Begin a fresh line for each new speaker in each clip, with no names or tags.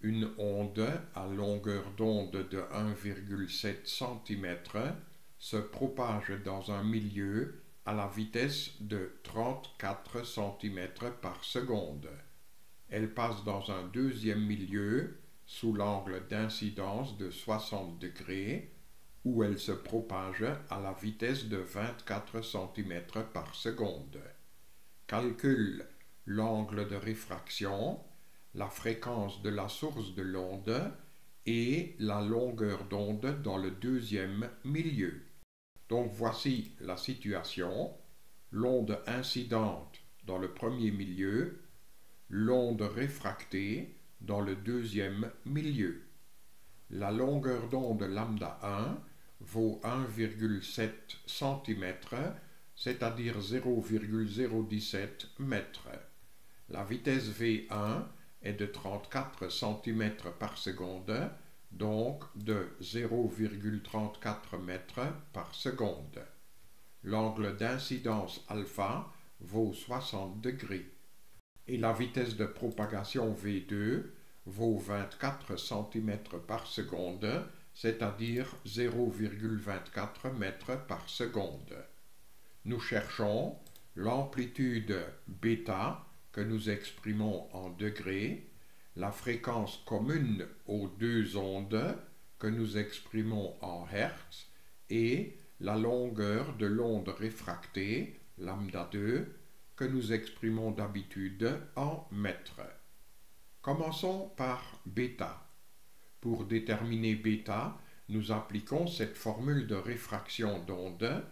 une onde à longueur d'onde de 1,7 cm se propage dans un milieu à la vitesse de 34 cm par seconde. Elle passe dans un deuxième milieu sous l'angle d'incidence de 60 degrés où elle se propage à la vitesse de 24 cm par seconde. Calcule l'angle de réfraction, la fréquence de la source de l'onde et la longueur d'onde dans le deuxième milieu. Donc voici la situation. L'onde incidente dans le premier milieu, l'onde réfractée dans le deuxième milieu. La longueur d'onde lambda 1 vaut 1,7 cm, c'est-à-dire 0,017 m. La vitesse V1 est de 34 cm par seconde, donc de 0,34 m par seconde. L'angle d'incidence alpha vaut 60 degrés. Et la vitesse de propagation V2 vaut 24 cm par seconde, c'est-à-dire 0,24 m par seconde. Nous cherchons l'amplitude β que nous exprimons en degrés, la fréquence commune aux deux ondes que nous exprimons en Hertz et la longueur de l'onde réfractée, lambda 2, que nous exprimons d'habitude en mètres. Commençons par β. Pour déterminer β, nous appliquons cette formule de réfraction d'onde,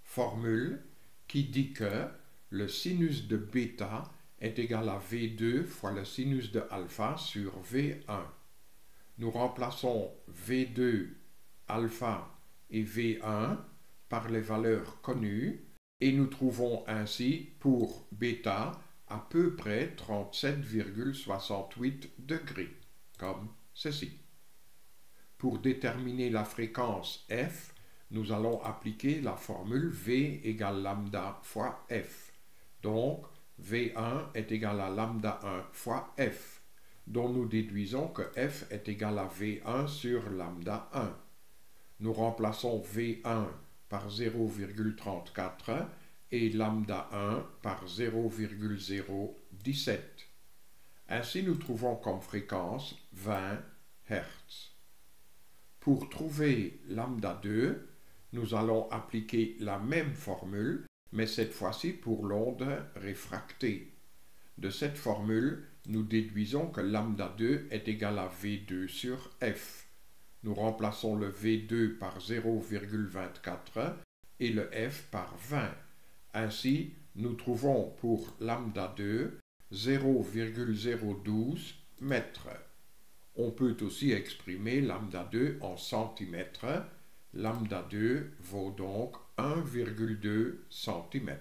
formule qui dit que le sinus de β est égal à V2 fois le sinus de alpha sur V1. Nous remplaçons V2, alpha et V1 par les valeurs connues et nous trouvons ainsi pour β à peu près 37,68 degrés, comme ceci. Pour déterminer la fréquence f, nous allons appliquer la formule V égale lambda fois f. Donc, V1 est égal à lambda 1 fois f, dont nous déduisons que f est égal à V1 sur lambda 1. Nous remplaçons V1 par 0,34 et lambda 1 par 0,017. Ainsi, nous trouvons comme fréquence 20 Hz. Pour trouver lambda 2, nous allons appliquer la même formule, mais cette fois-ci pour l'onde réfractée. De cette formule, nous déduisons que lambda 2 est égal à V2 sur f. Nous remplaçons le V2 par 0,24 et le f par 20. Ainsi, nous trouvons pour lambda 2 0,012 mètres. On peut aussi exprimer lambda 2 en centimètres. Lambda 2 vaut donc 1,2 cm.